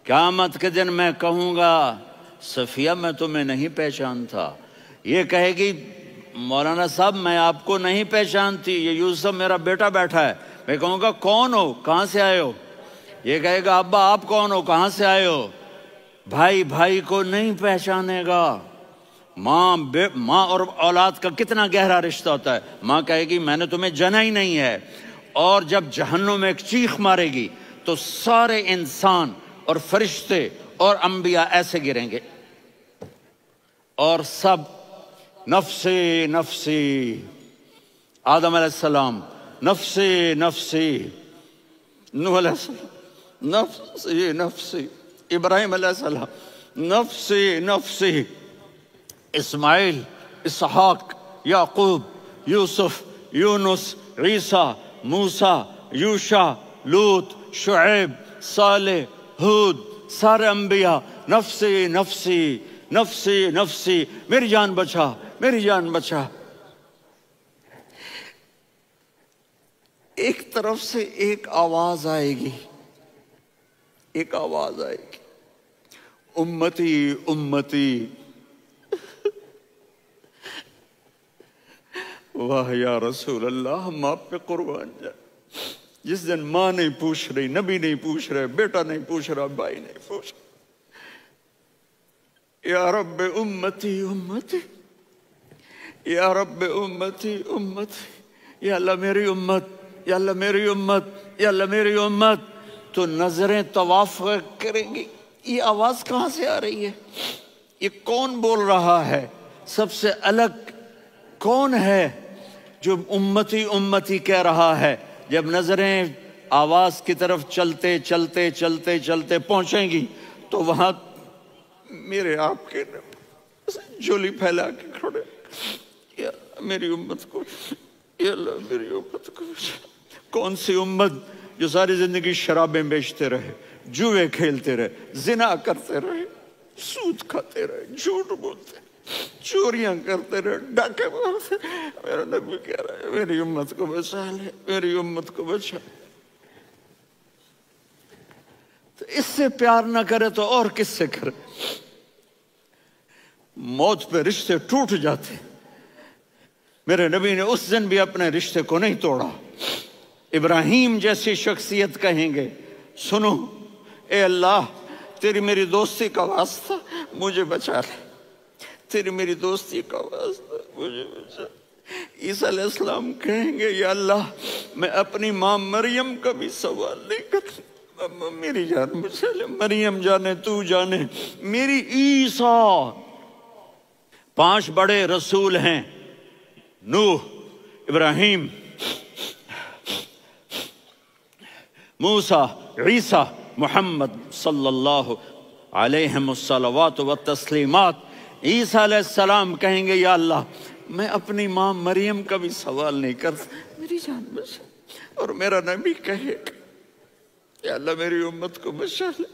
قیامت کے دن میں کہوں گا صفیہ میں تمہیں نہیں پہچانتا، یہ کہے گی مولانا صاحب میں آپ کو نہیں پہچانتی، یہ یوسف میرا بیٹا بیٹھا ہے۔ میں کہوں گا کون ہو، کہاں سے آئے ہو؟ یہ کہے گا ابا آپ کون ہو، کہاں سے آئے ہو؟ بھائی بھائی کو نہیں پہچانے گا۔ ماں اور اولاد کا کتنا گہرا رشتہ ہوتا ہے۔ ماں کہے گی میں نے تمہیں جنا ہی نہیں ہے، اور جب جہنم میں ایک چیخ مارے گی تو سارے انسان اور فرشتے اور انبیاء ایسے گریں گے، اور سب نفسی نفسی، آدم علیہ السلام نفسی نفسی، نوح علیہ السلام نفسی نفسی، ابراہیم علیہ السلام نفسی نفسی، اسماعیل، اسحاق، یعقوب، یوسف، یونس، عیسیٰ، موسیٰ، یوشع، لوط، شعیب، صالح، ہود، سارے انبیاء نفسی نفسی نفسی نفسی، میری جان بچا میری جان بچا۔ ایک طرف سے ایک آواز آئے گی، ایک آواز آئے گی، امتی امتی۔ واہ یا رسول اللہ، ہم آپ پہ قربان جائیں۔ جس دن ماں نہیں پوچھ رہی، نبی نہیں پوچھ رہے، بیٹا نہیں پوچھ رہا، بھائی نہیں پوچھ رہا، یا رب امتی امتی، یا رب امتی امتی، یا اللہ میری امت، یا اللہ میری امت، یا اللہ میری امت، تو نظریں طواف کریں گی۔ یہ آواز کہاں سے آ رہی ہے؟ یہ کون بول رہا ہے؟ سب سے الگ کون ہے جو امتی امتی کہہ رہا ہے؟ جب نظریں آواز کی طرف چلتے چلتے چلتے چلتے پہنچیں گی تو وہاں میرے آپ کے جھولی پھیلا کے کھڑے، یا اللہ میری امت کو، یا اللہ میری امت کو۔ کون سی امت جو ساری زندگی شرابیں بیچتے رہے، جوئے کھیلتے رہے، زنا کرتے رہے، سود کھاتے رہے، جھوٹ بولتے رہے، چوریاں کرتے رہے، ڈاکے مارتے رہے۔ میرا نبی کہہ رہا ہے میری امت کو بچا لے، میری امت کو بچا۔ تو اس سے پیار نہ کرے تو اور کس سے کرے؟ موت پہ رشتے ٹوٹ جاتے، میرے نبی نے اس دن بھی اپنے رشتے کو نہیں توڑا۔ ابراہیم جیسی شخصیت کہیں گے سنو اے اللہ تیری میری دوستی کا واسطہ مجھے بچا لے، تیری میری دوستی کا واسطہ مجھے بچا۔ عیسیٰ علیہ السلام کہیں گے یا اللہ میں اپنی ماں مریم کا بھی سوال نہیں کرتا، میری جان بچا لے، مریم جانے تو جانے میری عیسیٰ۔ 5 بڑے رسول ہیں، نوح، ابراہیم، موسیٰ، عیسیٰ، محمد صلی اللہ علیہ الصلوات والتسلیمات۔ عیسیٰ علیہ السلام کہیں گے یا اللہ میں اپنی ماں مریم کا بھی سوال نہیں کرتا، میری جان بچا۔ اور میرا نبی کہے یا اللہ میری امت کو بچا لے۔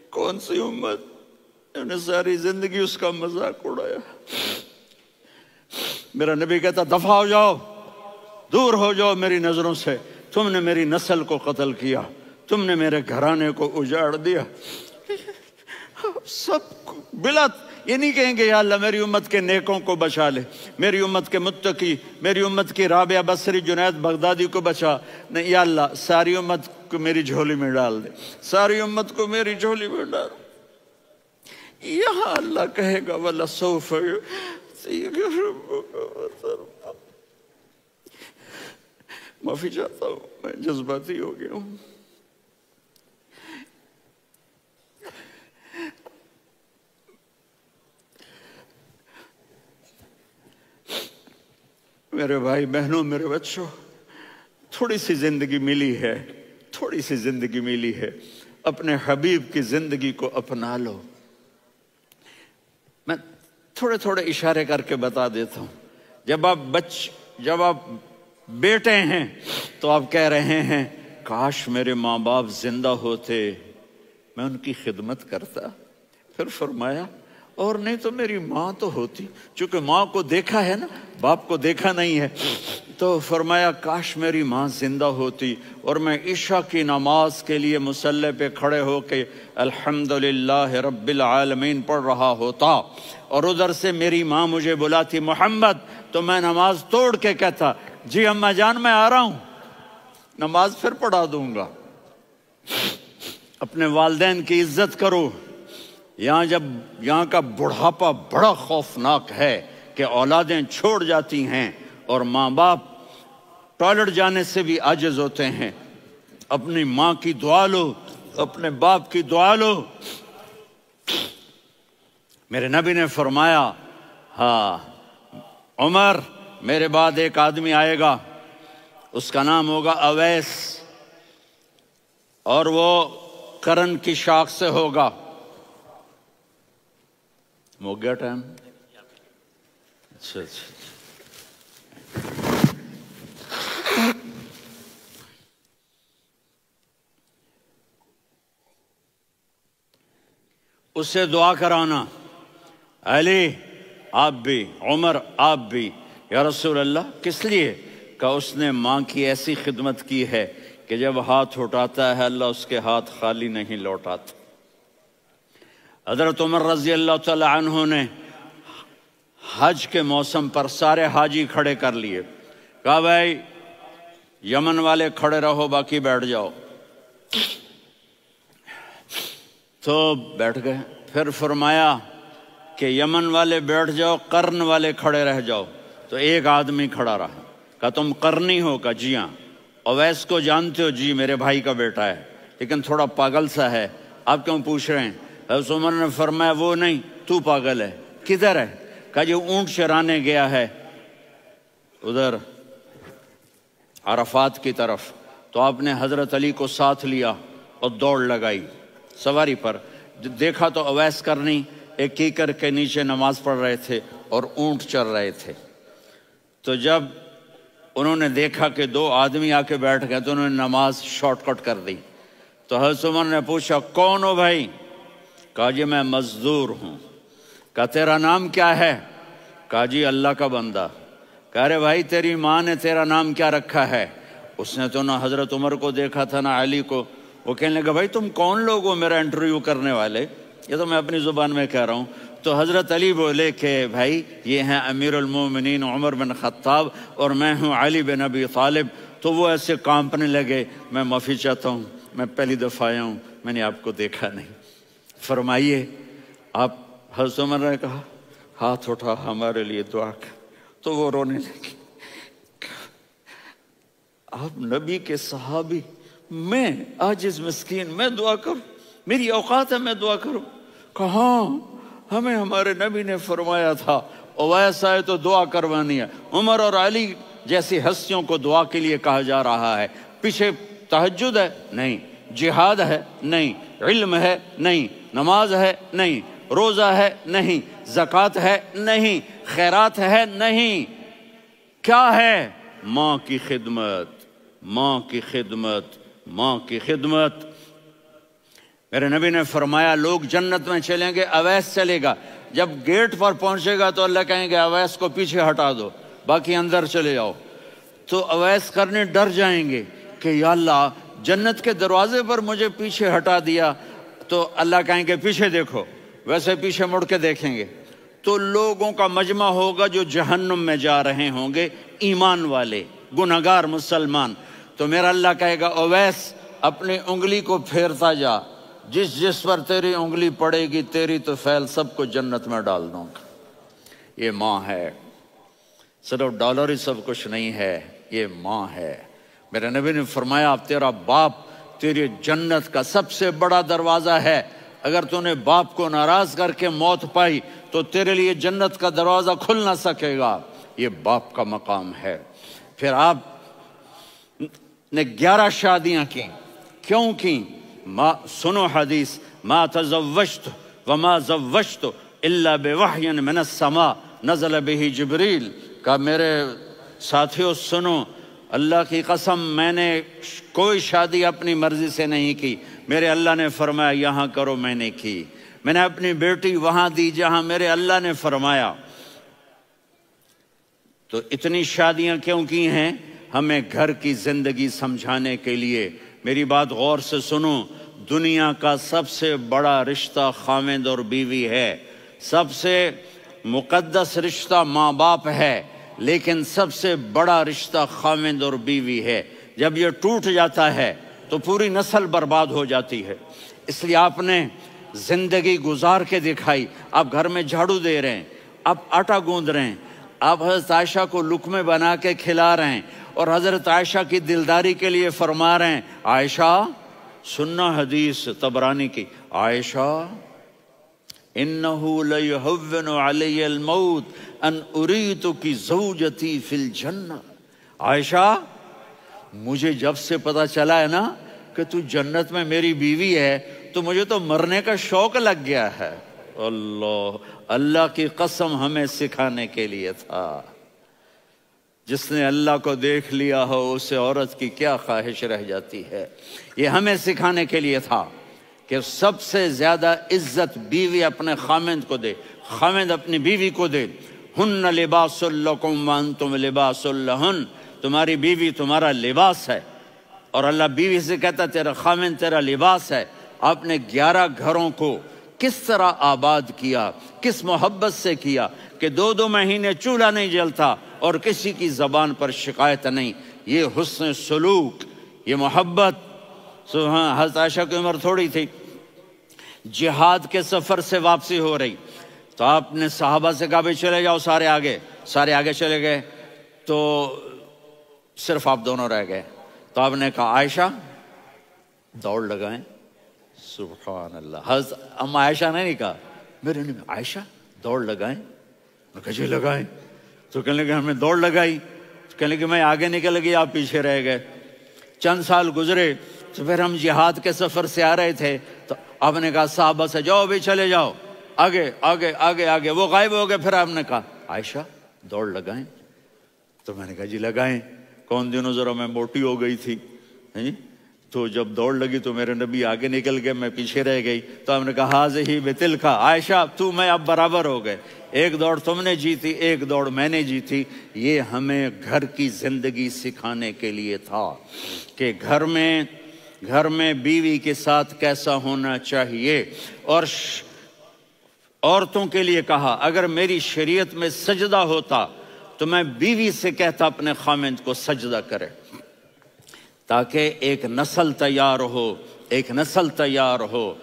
کون سی امت انہوں نے ساری زندگی اس کا مذاق اڑایا؟ میرا نبی کہتا دفع ہو جاؤ، دور ہو جاؤ میری نظروں سے، تم نے میری نسل کو قتل کیا، تم نے میرے گھرانے کو اجاڑ دیا۔ سب بلا یہ نہیں کہیں گے یا اللہ میری امت کے نیکوں کو بچا لے، میری امت کے متقی، میری امت کی رابعہ بصری، جنید بغدادی کو بچا، نہیں یا اللہ ساری امت کو میری جھولی میں ڈال دے، ساری امت کو میری جھولی میں ڈال۔ یہاں اللہ کہے گا وَلَسَوْفَ يُعْطِيكَ رَبُّكَ فَتَرْضَىٰ۔ معافی چاہتا ہوں میں جذباتی ہو گیا ہوں۔ میرے بھائی بہنوں، میرے بچوں، تھوڑی سی زندگی ملی ہے، تھوڑی سی زندگی ملی ہے، اپنے حبیب کی زندگی کو اپنا لو۔ میں تھوڑے تھوڑے اشارے کر کے بتا دیتا ہوں۔ جب آپ بیٹے ہیں تو آپ کہہ رہے ہیں کاش میرے ماں باپ زندہ ہوتے، میں ان کی خدمت کرتا۔ پھر فرمایا اور نہیں تو میری ماں تو ہوتی، چونکہ ماں کو دیکھا ہے نا، باپ کو دیکھا نہیں ہے، تو فرمایا کاش میری ماں زندہ ہوتی اور میں عشاء کی نماز کے لیے مصلی پہ کھڑے ہو کے الحمدللہ رب العالمین پڑھ رہا ہوتا، اور ادھر سے میری ماں مجھے بلاتی محمد، تو میں نماز توڑ کے کہتا جی اماں جان میں آ رہا ہوں، نماز پھر پڑھا دوں گا۔ اپنے والدین کی عزت کرو۔ یہاں کا بڑھاپا بڑا خوفناک ہے کہ اولادیں چھوڑ جاتی ہیں اور ماں باپ ٹوائلٹ جانے سے بھی عاجز ہوتے ہیں۔ اپنی ماں کی دعا لو، اپنے باپ کی دعا لو۔ میرے نبی نے فرمایا ہاں عمر میرے بعد ایک آدمی آئے گا، اس کا نام ہوگا اویس، اور وہ قرن کی شاخ سے ہوگا۔ ہو گیا ٹائم؟ اچھا اس سے دعا کرانا، علی آپ بھی، عمر آپ بھی، یا رسول اللہ کس لیے؟ کہ اس نے ماں کی ایسی خدمت کی ہے کہ جب ہاتھ اٹھاتا ہے اللہ اس کے ہاتھ خالی نہیں لوٹاتا۔ حضرت عمر رضی اللہ تعالی عنہ نے حج کے موسم پر سارے حاجی کھڑے کر لیے، کہا بھائی یمن والے کھڑے رہو باقی بیٹھ جاؤ، تو بیٹھ گئے۔ پھر فرمایا کہ یمن والے بیٹھ جاؤ، قرن والے کھڑے رہ جاؤ، تو ایک آدمی کھڑا رہا، کہا تم قرنی ہو؟ کہا جی ہاں۔ اویس کو جانتے ہو؟ جی میرے بھائی کا بیٹا ہے لیکن تھوڑا پاگل سا ہے، آپ کیوں پوچھ رہے ہیں؟ حضرت عمر نے فرمایا وہ نہیں، تو پاگل ہے۔ کدھر ہے؟ کہا جو اونٹ چرانے گیا ہے ادھر عرفات کی طرف، تو آپ نے حضرت علی کو ساتھ لیا اور دوڑ لگائی سواری پر، دیکھا تو اویس کرنی ایک کیکر کے نیچے نماز پڑھ رہے تھے اور اونٹ چر رہے تھے۔ تو جب انہوں نے دیکھا کہ دو آدمی آ کے بیٹھ گئے تو انہوں نے نماز شارٹ کٹ کر دی۔ تو حضرت عمر نے پوچھا کون ہو بھائی؟ کہا جی میں مزدور ہوں۔ کہا تیرا نام کیا ہے؟ کہا جی اللہ کا بندہ۔ کہا رے بھائی تیری ماں نے تیرا نام کیا رکھا ہے؟ اس نے تو نہ حضرت عمر کو دیکھا تھا نہ علی کو۔ وہ کہنے لگا بھائی تم کون لوگ ہو میرا انٹرویو کرنے والے؟ یہ تو میں اپنی زبان میں کہہ رہا ہوں۔ تو حضرت علی بولے کہ بھائی یہ ہیں امیر المومنین عمر بن خطاب اور میں ہوں علی بن ابی طالب۔ تو وہ ایسے کانپنے لگے، میں معافی چاہتا ہوں، میں پہلی دفعہ آیا ہوں، میں نے آپ کو دیکھا نہیں، فرمائیے آپ۔ حضرت عمر نے کہا ہاتھ اٹھا ہمارے لیے دعا کر، تو وہ رونے لگے۔ آپ نبی کے صحابی، میں عاجز مسکین میں دعا کروں؟ میری اوقات ہے میں دعا کروں؟ کہاں ہمیں ہمارے نبی نے فرمایا تھا اویس آئے تو دعا کروانی ہے۔ عمر اور علی جیسی ہستیوں کو دعا کے لیے کہا جا رہا ہے۔ پیچھے تہجد ہے؟ نہیں۔ جہاد ہے؟ نہیں۔ علم ہے؟ نہیں۔ نماز ہے؟ نہیں۔ روزہ ہے؟ نہیں۔ زکوٰۃ ہے؟ نہیں۔ خیرات ہے؟ نہیں۔ کیا ہے؟ ماں کی خدمت، ماں کی خدمت، ماں کی خدمت۔ میرے نبی نے فرمایا لوگ جنت میں چلیں گے، اویس چلے گا، جب گیٹ پر پہنچے گا تو اللہ کہیں گے اویس کو پیچھے ہٹا دو، باقی اندر چلے جاؤ۔ تو اویس کرنے ڈر جائیں گے کہ یا اللہ جنت کے دروازے پر مجھے پیچھے ہٹا دیا، تو اللہ کہیں گے پیچھے دیکھو، ویسے پیچھے مڑ کے دیکھیں گے تو لوگوں کا مجمع ہوگا جو جہنم میں جا رہے ہوں گے، ایمان والے، گنہگار مسلمان۔ تو میرا اللہ کہے گا اویس اپنی انگلی کو پھیرتا جا، جس پر تیری انگلی پڑے گی تیری تو فیل سب کو جنت میں ڈال دوں گا۔ یہ ماں ہے، صرف ڈالر ہی سب کچھ نہیں ہے، یہ ماں ہے۔ میرے نبی نے فرمایا اب تیرا باپ تیری جنت کا سب سے بڑا دروازہ ہے، اگر تو نے باپ کو ناراض کر کے موت پائی تو تیرے لیے جنت کا دروازہ کھل نہ سکے گا، یہ باپ کا مقام ہے۔ پھر آپ نے 11 شادیاں کی، کیوں کی؟ سنو حدیث، ما تزوجت وما زوجت الا بوحی من السماء نزل به جبریل۔ کہ میرے ساتھیوں سنو، اللہ کی قسم میں نے کوئی شادی اپنی مرضی سے نہیں کی، میرے اللہ نے فرمایا یہاں کرو، میں نے کی۔ میں نے اپنی بیٹی وہاں دی جہاں میرے اللہ نے فرمایا۔ تو اتنی شادیاں کیوں کی ہیں؟ ہمیں گھر کی زندگی سمجھانے کے لیے۔ میری بات غور سے سنو، دنیا کا سب سے بڑا رشتہ خاوند اور بیوی ہے، سب سے مقدس رشتہ ماں باپ ہے، لیکن سب سے بڑا رشتہ خاوند اور بیوی ہے۔ جب یہ ٹوٹ جاتا ہے تو پوری نسل برباد ہو جاتی ہے۔ اس لیے آپ نے زندگی گزار کے دکھائی۔ آپ گھر میں جھاڑو دے رہے ہیں، آپ آٹا گوندھ رہے ہیں، آپ حضرت عائشہ کو لقمے بنا کے کھلا رہے ہیں، اور حضرت عائشہ کی دلداری کے لیے فرما رہے ہیں، عائشہ سننا حدیث طبرانی کی، عائشہ انہو لیہون علی الموت ان اریتک زوجتی فی الجنہ۔ عائشہ مجھے جب سے پتا چلا ہے نا کہ تو جنت میں میری بیوی ہے تو مجھے تو مرنے کا شوق لگ گیا ہے۔ اللہ کی قسم ہمیں سکھانے کے لیے تھا۔ جس نے اللہ کو دیکھ لیا ہو اسے عورت کی کیا خواہش رہ جاتی ہے۔ یہ ہمیں سکھانے کے لیے تھا کہ سب سے زیادہ عزت بیوی اپنے خاوند کو دے، خاوند اپنی بیوی کو دے۔ ہن لباس لکم وانتم لباس لہن، تمہاری بیوی تمہارا لباس ہے، اور اللہ بیوی سے کہتا تیرا خاوند تیرا لباس ہے۔ آپ نے 11 گھروں کو کس طرح آباد کیا، کس محبت سے کیا کہ 2 مہینے چولہا نہیں جلتا اور کسی کی زبان پر شکایت نہیں۔ یہ حسن سلوک، یہ محبت۔ حضرت عائشہ کی عمر تھوڑی تھی، جہاد کے سفر سے واپسی ہو رہی، تو آپ نے صحابہ سے کہا بھائی چلے جاؤ سارے آگے چلے گئے، تو صرف آپ دونوں رہ گئے۔ تو آپ نے کہا عائشہ دوڑ لگائیں۔ سبحان اللہ، حضرت اما عائشہ نے نہیں کہا، میرے نے عائشہ دوڑ لگائیں، میں کہا جی لگائیں۔ تو کہنے لگے ہمیں دوڑ لگائی، کہنے لگے میں آگے نکل گئی آپ پیچھے رہ گئے۔ چند سال گزرے تو پھر ہم جہاد کے سفر سے آ رہے تھے، تو آپ نے کہا صحابہ سے جاؤ بھی چلے جاؤ آگے آگے آگے آگے، وہ غائب ہو گئے۔ پھر آپ نے کہا عائشہ دوڑ لگائیں، تو میں نے کہا جی لگائیں۔ کون دنوں ذرا میں موٹی ہو گئی تھی، تو جب دوڑ لگی تو میرے نبی آگے نکل گئے، میں پیچھے رہ گئی۔ تو ہم نے کہا ہاذہ بتلک، عائشہ تو میں اب برابر ہو گئے، ایک دوڑ تم نے جیتی ایک دوڑ میں نے جیتی۔ یہ ہمیں گھر کی زندگی سکھانے کے لیے تھا کہ گھر میں بیوی کے ساتھ کیسا ہونا چاہیے۔ اور عورتوں کے لیے کہا اگر میری شریعت میں سجدہ ہوتا تو میں بیوی سے کہتا اپنے خاوند کو سجدہ کرے، تاکہ ایک نسل تیار ہو،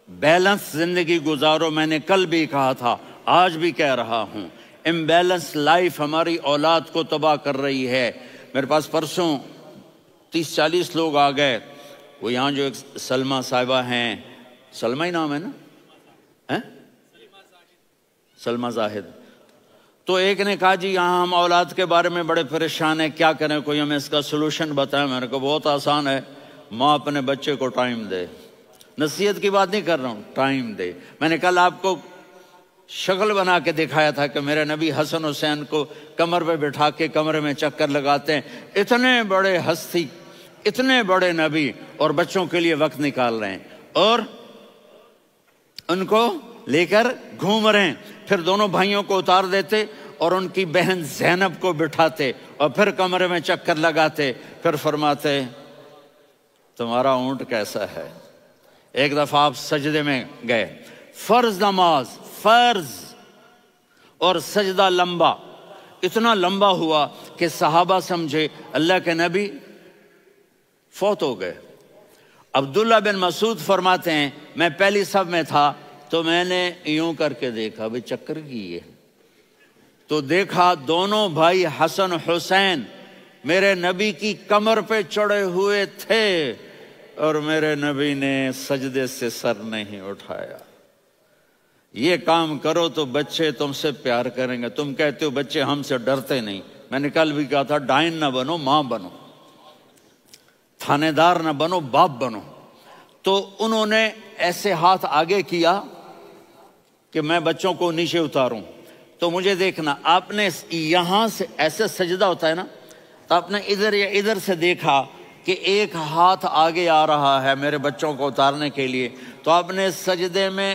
بیلنس زندگی گزارو۔ میں نے کل بھی کہا تھا، آج بھی کہہ رہا ہوں، امبیلنس لائف ہماری اولاد کو تباہ کر رہی ہے۔ میرے پاس پرسوں 30-40 لوگ آ گئے، وہ یہاں جو ایک سلمہ صاحبہ ہیں، سلمہ ہی نام ہے نا، سلمہ زاہد، تو ایک نے کہا جی یہاں ہم اولاد کے بارے میں بڑے پریشان ہیں، کیا کریں، کوئی ہمیں اس کا سلوشن بتائیں۔ میں نے کہا بہت آسان ہے، ماں اپنے بچے کو ٹائم دے، نصیحت کی بات نہیں کر رہا ہوں، ٹائم دے۔ میں نے کل آپ کو شکل بنا کے دکھایا تھا کہ میرے نبی حسن حسین کو کمر پہ بٹھا کے کمرے میں چکر لگاتے ہیں، اتنے بڑے ہستی، اتنے بڑے نبی، اور بچوں کے لیے وقت نکال رہے ہیں اور ان کو لے کر گھوم رہے ہیں۔ پھر دونوں بھائیوں کو اتار دیتے اور ان کی بہن زینب کو بٹھاتے اور پھر کمرے میں چکر لگاتے، پھر فرماتے تمہارا اونٹ کیسا ہے۔ ایک دفعہ آپ سجدے میں گئے، فرض نماز، فرض، اور سجدہ لمبا، اتنا لمبا ہوا کہ صحابہ سمجھے اللہ کے نبی فوت ہو گئے۔ عبداللہ بن مسعود فرماتے ہیں میں پہلی صف میں تھا تو میں نے یوں کر کے دیکھا بھئی چکر کی ہے، تو دیکھا دونوں بھائی حسن حسین میرے نبی کی کمر پہ چڑھے ہوئے تھے اور میرے نبی نے سجدے سے سر نہیں اٹھایا۔ یہ کام کرو تو بچے تم سے پیار کریں گے۔ تم کہتے ہو بچے ہم سے ڈرتے نہیں، میں نے کل بھی کہا تھا ڈائن نہ بنو، ماں بنو، تھانے دار نہ بنو، باپ بنو۔ تو انہوں نے ایسے ہاتھ آگے کیا کہ میں بچوں کو نیچے اتاروں، تو مجھے دیکھنا، آپ نے یہاں سے ایسے سجدہ ہوتا ہے نا، تو آپ نے ادھر یا ادھر سے دیکھا کہ ایک ہاتھ آگے آ رہا ہے میرے بچوں کو اتارنے کے لیے، تو آپ نے سجدے میں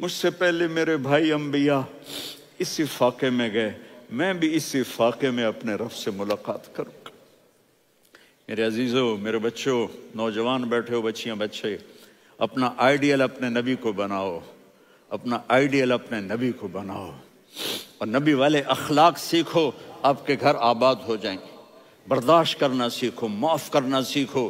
مجھ سے پہلے میرے بھائی انبیاء اسی فاقے میں گئے، میں بھی اسی فاقے میں اپنے رب سے ملاقات کروں گا۔ میرے عزیزوں، میرے بچوں، نوجوان بیٹھے ہو، بچیاں بچے، اپنا آئیڈیل اپنے نبی کو بناؤ، اپنا آئیڈیل اپنے نبی کو بناؤ، اور نبی والے اخلاق سیکھو، آپ کے گھر آباد ہو جائیں گے۔ برداشت کرنا سیکھو، معاف کرنا سیکھو،